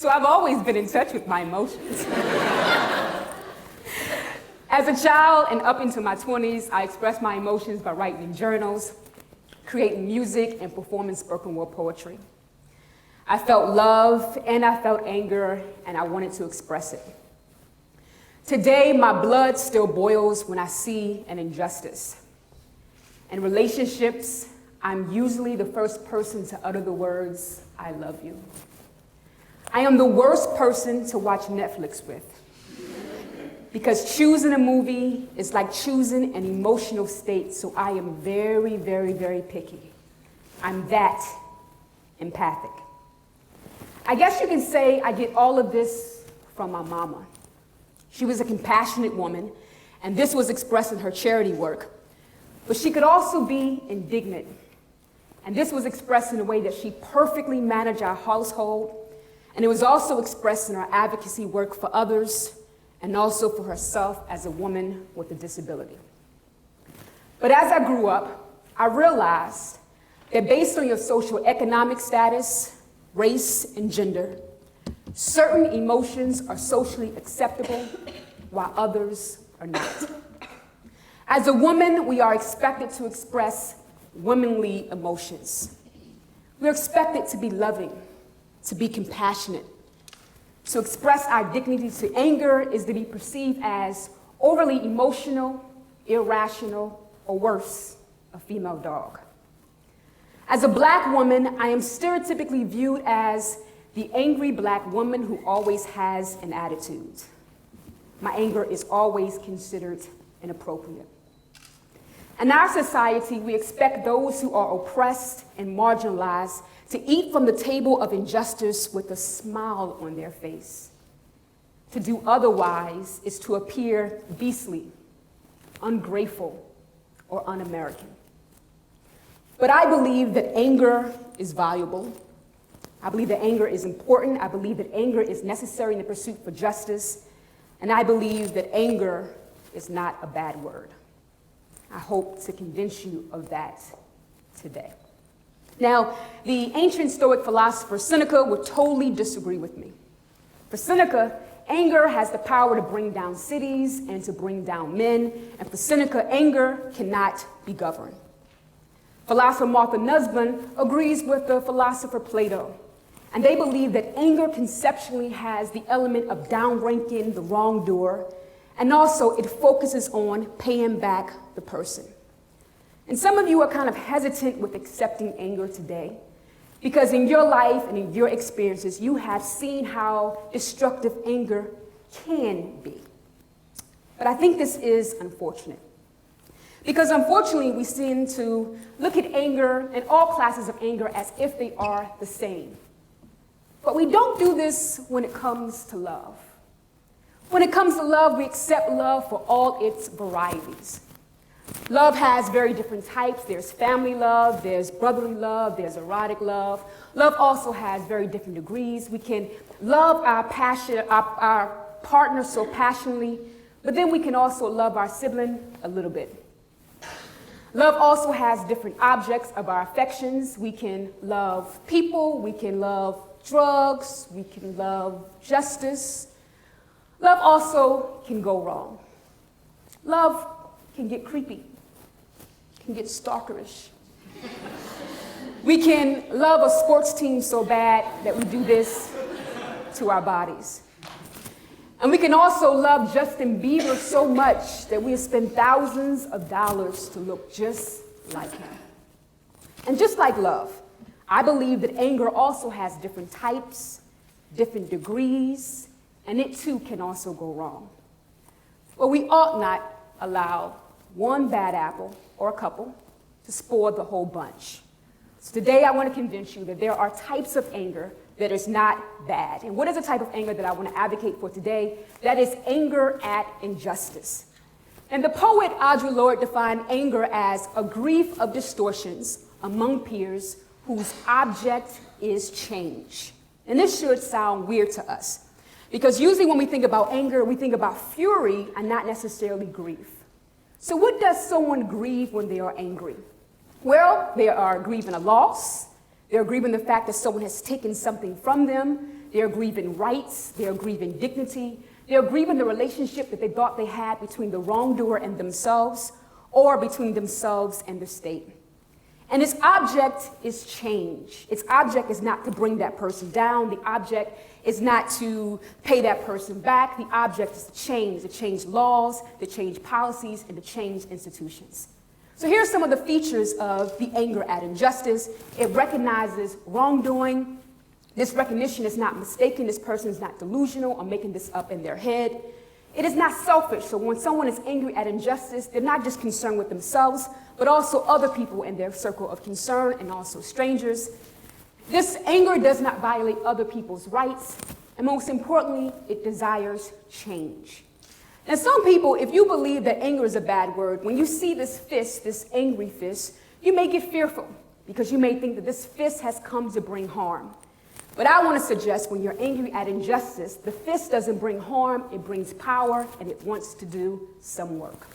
So I've always been in touch with my emotions. As a child and up into my 20s, I expressed my emotions by writing in journals, creating music, and performing spoken word poetry. I felt love and I felt anger, and I wanted to express it. Today, my blood still boils when I see an injustice. In relationships, I'm usually the first person to utter the words, "I love you." I am the worst person to watch Netflix with, because choosing a movie is like choosing an emotional state, so I am very, very, very picky. I'm that empathic. I guess you can say I get all of this from my mama. She was a compassionate woman, and this was expressed in her charity work. But she could also be indignant, and this was expressed in a way that she perfectly managed our household, and it was also expressed in her advocacy work for others, and also for herself as a woman with a disability. But as I grew up, I realized that based on your social economic status, race, and gender, certain emotions are socially acceptable while others are not. As a woman, we are expected to express womanly emotions. We're expected to be loving, to be compassionate. To express our dignity to anger is to be perceived as overly emotional, irrational, or worse, a female dog. As a Black woman, I am stereotypically viewed as the angry Black woman who always has an attitude. My anger is always considered inappropriate. In our society, we expect those who are oppressed and marginalized to eat from the table of injustice with a smile on their face. To do otherwise is to appear beastly, ungrateful, or un-American. But I believe that anger is valuable. I believe that anger is important. I believe that anger is necessary in the pursuit for justice. And I believe that anger is not a bad word. I hope to convince you of that today. Now, the ancient Stoic philosopher Seneca would totally disagree with me. For Seneca, anger has the power to bring down cities and to bring down men. And for Seneca, anger cannot be governed. Philosopher Martha Nussbaum agrees with the philosopher Plato, and they believe that anger conceptually has the element of downranking the wrongdoer, and also it focuses on paying back the person. And some of you are kind of hesitant with accepting anger today, because in your life and in your experiences, you have seen how destructive anger can be. But I think this is unfortunate. Because unfortunately, we seem to look at anger and all classes of anger as if they are the same. But we don't do this when it comes to love. When it comes to love, we accept love for all its varieties. Love has very different types. There's family love, there's brotherly love, there's erotic love. Love also has very different degrees. We can love our partner so passionately, but then we can also love our sibling a little bit. Love also has different objects of our affections. We can love people, we can love drugs, we can love justice. Love also can go wrong. Love can get creepy, can get stalkerish. We can love a sports team so bad that we do this to our bodies. And we can also love Justin Bieber so much that we spend thousands of dollars to look just like him. And just like love, I believe that anger also has different types, different degrees, and it too can also go wrong. But we ought not allow one bad apple or a couple to spoil the whole bunch. So today I want to convince you that there are types of anger that is not bad. And what is the type of anger that I want to advocate for today? That is anger at injustice. And the poet Audre Lorde defined anger as a grief of distortions among peers whose object is change. And this should sound weird to us, because usually when we think about anger, we think about fury and not necessarily grief. So what does someone grieve when they are angry? Well, they are grieving a loss. They're grieving the fact that someone has taken something from them. they're grieving rights, they're grieving dignity, they're grieving the relationship that they thought they had between the wrongdoer and themselves, or between themselves and the state. And its object is change. Its object is not to bring that person down. The object is not to pay that person back. The object is to change laws, to change policies, and to change institutions. So here are some of the features of the anger at injustice. It recognizes wrongdoing. This recognition is not mistaken. This person is not delusional or making this up in their head. It is not selfish. So when someone is angry at injustice, they're not just concerned with themselves, but also other people in their circle of concern and also strangers. This anger does not violate other people's rights. And most importantly, it desires change. Now, some people, if you believe that anger is a bad word, when you see this fist, this angry fist, you may get fearful because you may think that this fist has come to bring harm. But I want to suggest when you're angry at injustice, the fist doesn't bring harm, it brings power, and it wants to do some work.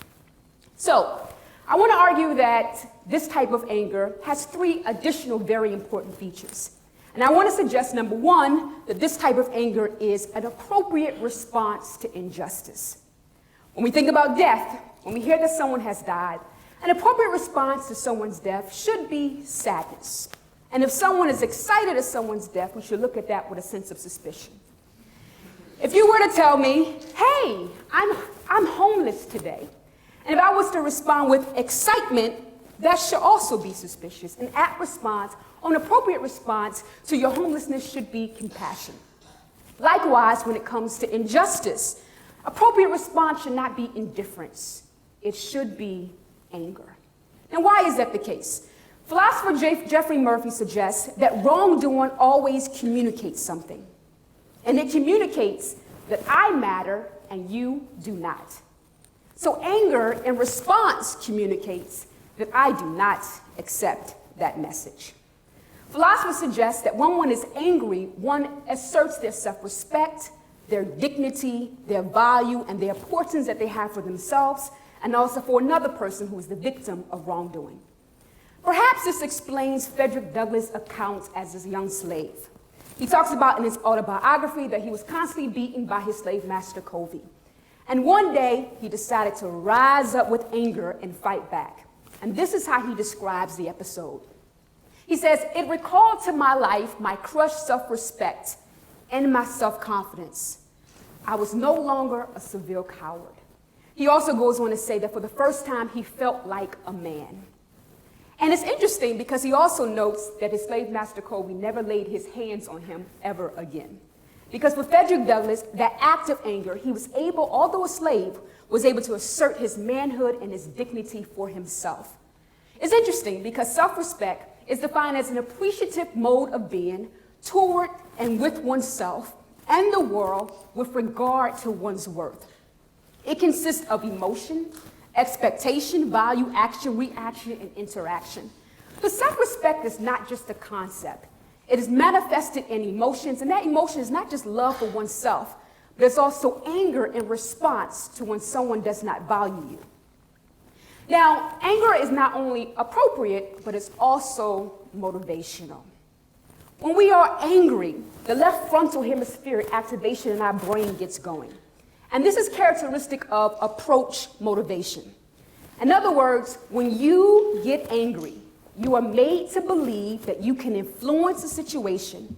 So, I want to argue that this type of anger has 3 additional very important features. And I want to suggest, number 1, that this type of anger is an appropriate response to injustice. When we think about death, when we hear that someone has died, an appropriate response to someone's death should be sadness. And if someone is excited at someone's death, we should look at that with a sense of suspicion. If you were to tell me, hey, I'm homeless today, and if I was to respond with excitement, that should also be suspicious. An apt response, or an appropriate response to your homelessness should be compassion. Likewise, when it comes to injustice, appropriate response should not be indifference. It should be anger. Now, why is that the case? Philosopher Geoffrey Murphy suggests that wrongdoing always communicates something. And it communicates that I matter and you do not. So anger in response communicates that I do not accept that message. Philosophers suggest that when one is angry, one asserts their self-respect, their dignity, their value, and the importance that they have for themselves, and also for another person who is the victim of wrongdoing. Perhaps this explains Frederick Douglass' account as a young slave. He talks about in his autobiography that he was constantly beaten by his slave master Covey. And one day, he decided to rise up with anger and fight back. And this is how he describes the episode. He says, "It recalled to my life my crushed self-respect and my self-confidence. I was no longer a severe coward." He also goes on to say that for the first time, he felt like a man. And it's interesting because he also notes that his slave master Covey never laid his hands on him ever again. Because for Frederick Douglass, that act of anger, he was able, although a slave, was able to assert his manhood and his dignity for himself. It's interesting because self-respect is defined as an appreciative mode of being toward and with oneself and the world with regard to one's worth. It consists of emotion, expectation, value, action, reaction, and interaction. But self-respect is not just a concept. It is manifested in emotions, and that emotion is not just love for oneself, but it's also anger in response to when someone does not value you. Now, anger is not only appropriate, but it's also motivational. When we are angry, the left frontal hemispheric activation in our brain gets going. And this is characteristic of approach motivation. In other words, when you get angry, you are made to believe that you can influence a situation,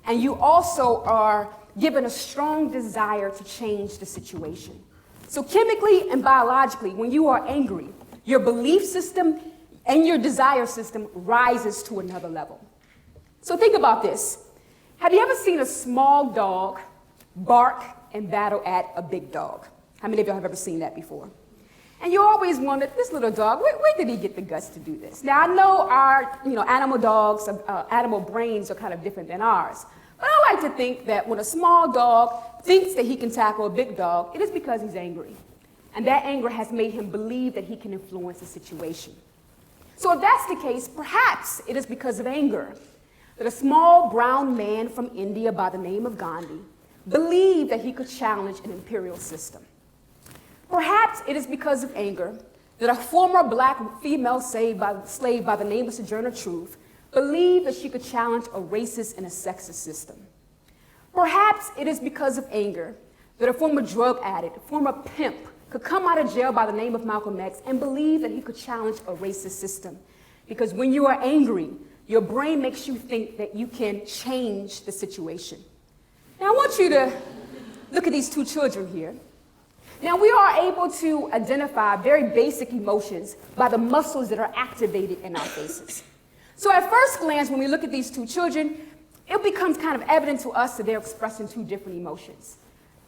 and you also are given a strong desire to change the situation. So chemically and biologically, when you are angry, your belief system and your desire system rises to another level. So think about this. Have you ever seen a small dog bark and battle at a big dog? How many of y'all have ever seen that before? And you always wondered, this little dog, where did he get the guts to do this? Now, I know our animal dogs, animal brains are kind of different than ours. But I like to think that when a small dog thinks that he can tackle a big dog, it is because he's angry. And that anger has made him believe that he can influence the situation. So if that's the case, perhaps it is because of anger that a small brown man from India by the name of Gandhi believed that he could challenge an imperial system. Perhaps it is because of anger that a former black female slave by the name of Sojourner Truth believed that she could challenge a racist and a sexist system. Perhaps it is because of anger that a former drug addict, a former pimp, could come out of jail by the name of Malcolm X and believe that he could challenge a racist system. Because when you are angry, your brain makes you think that you can change the situation. Now, I want you to look at these two children here. Now, we are able to identify very basic emotions by the muscles that are activated in our faces. So at first glance, when we look at these two children, it becomes kind of evident to us that they're expressing two different emotions.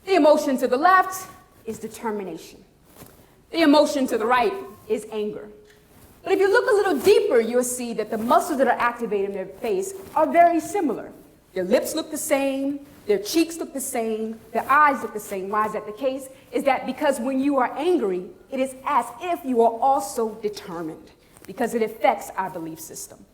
The emotion to the left is determination. The emotion to the right is anger. But if you look a little deeper, you'll see that the muscles that are activated in their face are very similar. Their lips look the same, their cheeks look the same, their eyes look the same. Why is that the case? Is that because when you are angry, it is as if you are also determined, because it affects our belief system.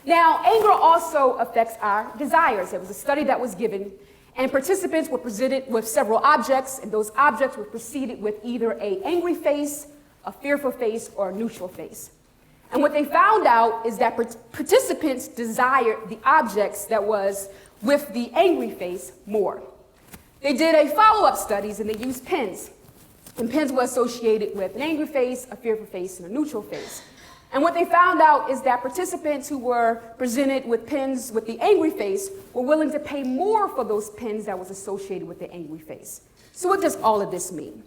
Now, anger also affects our desires. There was a study that was given, and participants were presented with several objects, and those objects were preceded with either an angry face, a fearful face, or a neutral face. And what they found out is that participants desired the objects that was with the angry face more. They did a follow-up studies, and they used pens. And pens were associated with an angry face, a fearful face, and a neutral face. And what they found out is that participants who were presented with pens with the angry face were willing to pay more for those pens that was associated with the angry face. So what does all of this mean?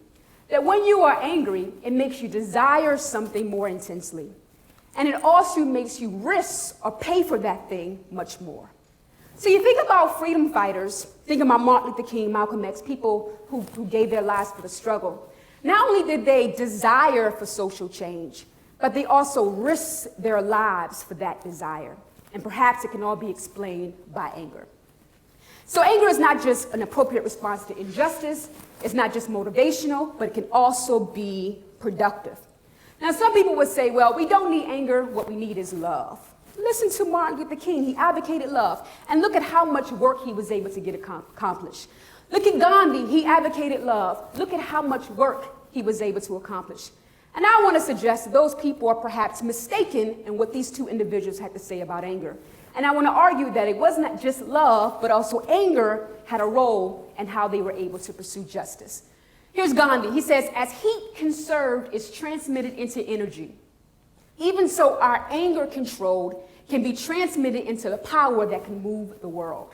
That when you are angry, it makes you desire something more intensely. And it also makes you risk or pay for that thing much more. So you think about freedom fighters, think about Martin Luther King, Malcolm X, people who gave their lives for the struggle. Not only did they desire for social change, but they also risk their lives for that desire. And perhaps it can all be explained by anger. So anger is not just an appropriate response to injustice, it's not just motivational, but it can also be productive. Now, some people would say, well, we don't need anger, what we need is love. Listen to Martin Luther King, he advocated love, and look at how much work he was able to get accomplished. Look at Gandhi, he advocated love. Look at how much work he was able to accomplish. And I want to suggest that those people are perhaps mistaken in what these two individuals had to say about anger. And I want to argue that it wasn't just love, but also anger had a role in how they were able to pursue justice. Here's Gandhi. He says, as heat conserved is transmitted into energy, even so our anger controlled can be transmitted into the power that can move the world.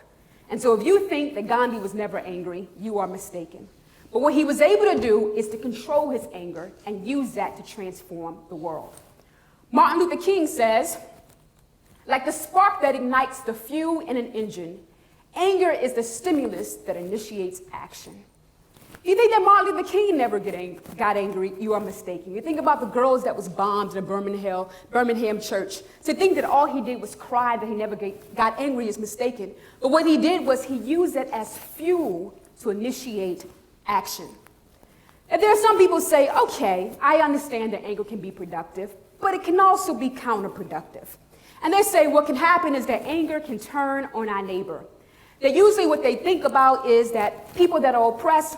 And so if you think that Gandhi was never angry, you are mistaken. But what he was able to do is to control his anger and use that to transform the world. Martin Luther King says, like the spark that ignites the fuel in an engine, anger is the stimulus that initiates action. If you think that Martin Luther King never got angry, you are mistaken. You think about the girls that was bombed in a Birmingham church. To think that all he did was cry, that he never got angry is mistaken. But what he did was he used it as fuel to initiate action. And there are some people who say, okay, I understand that anger can be productive, but it can also be counterproductive. And they say what can happen is that anger can turn on our neighbor. That usually what they think about is that people that are oppressed,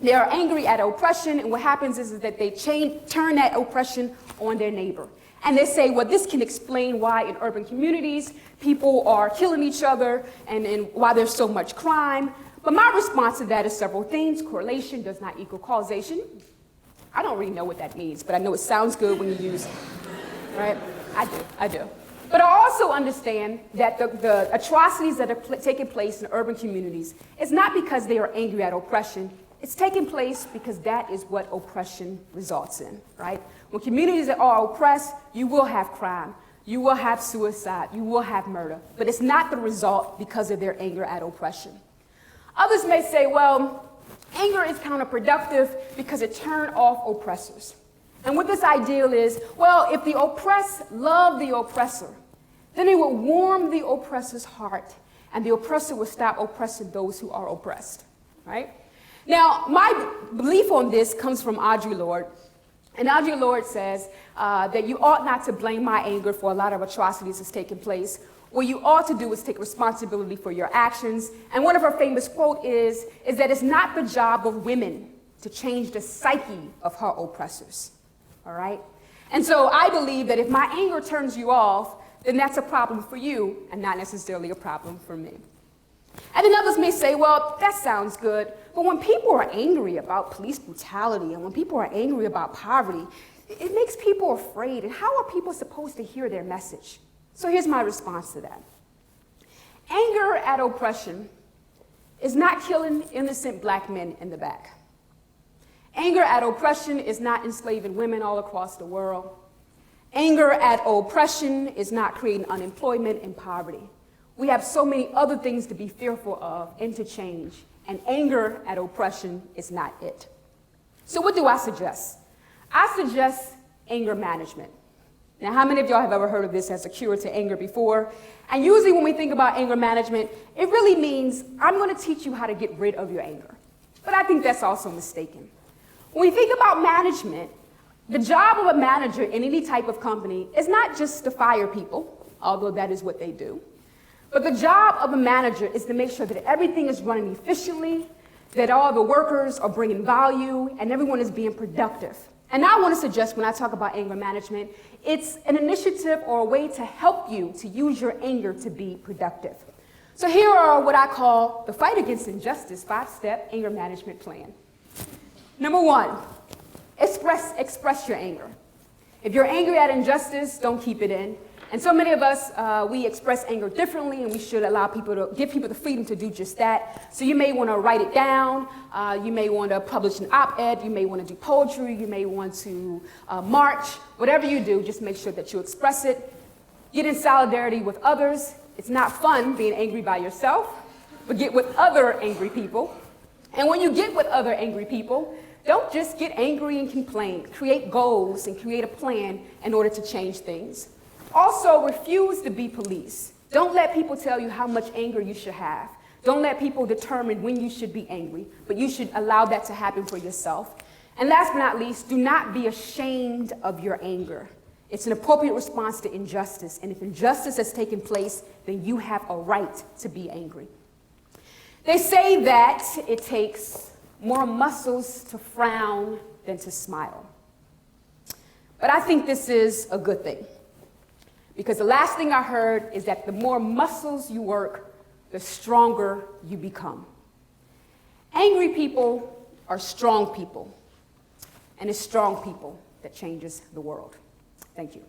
they are angry at oppression, and what happens is that they turn that oppression on their neighbor. And they say, well, this can explain why in urban communities people are killing each other and why there's so much crime. But my response to that is several things. Correlation does not equal causation. I don't really know what that means, but I know it sounds good when you use it, right? I do. But I also understand that the atrocities that are taking place in urban communities is not because they are angry at oppression. It's taking place because that is what oppression results in, right? When communities are oppressed, you will have crime, you will have suicide, you will have murder. But it's not the result because of their anger at oppression. Others may say, well, anger is counterproductive because it turned off oppressors. And what this ideal is, well, if the oppressed love the oppressor, then it will warm the oppressor's heart, and the oppressor will stop oppressing those who are oppressed, right? Now, my belief on this comes from Audre Lorde. And Audre Lorde says that you ought not to blame my anger for a lot of atrocities that's taking place. What you ought to do is take responsibility for your actions. And one of her famous quotes is that it's not the job of women to change the psyche of her oppressors, all right? And so I believe that if my anger turns you off, then that's a problem for you and not necessarily a problem for me. And then others may say, well, that sounds good, but when people are angry about police brutality and when people are angry about poverty, it makes people afraid. And how are people supposed to hear their message? So here's my response to that. Anger at oppression is not killing innocent black men in the back. Anger at oppression is not enslaving women all across the world. Anger at oppression is not creating unemployment and poverty. We have so many other things to be fearful of and to change, and anger at oppression is not it. So what do I suggest? I suggest anger management. Now, how many of y'all have ever heard of this as a cure to anger before? And usually when we think about anger management, it really means I'm going to teach you how to get rid of your anger. But I think that's also mistaken. When we think about management, the job of a manager in any type of company is not just to fire people, although that is what they do. But the job of a manager is to make sure that everything is running efficiently, that all the workers are bringing value, and everyone is being productive. And I want to suggest when I talk about anger management, it's an initiative or a way to help you to use your anger to be productive. So here are what I call the Fight Against Injustice 5-step anger management plan. Number 1, express your anger. If you're angry at injustice, don't keep it in. And so many of us, we express anger differently, and we should allow people to give people the freedom to do just that. So you may want to write it down. You may want to publish an op-ed. You may want to do poetry. You may want to march. Whatever you do, just make sure that you express it. Get in solidarity with others. It's not fun being angry by yourself, but get with other angry people. And when you get with other angry people, don't just get angry and complain. Create goals and create a plan in order to change things. Also, refuse to be police. Don't let people tell you how much anger you should have. Don't let people determine when you should be angry, but you should allow that to happen for yourself. And last but not least, do not be ashamed of your anger. It's an appropriate response to injustice, and if injustice has taken place, then you have a right to be angry. They say that it takes more muscles to frown than to smile. But I think this is a good thing. Because the last thing I heard is that the more muscles you work, the stronger you become. Angry people are strong people, and it's strong people that changes the world. Thank you.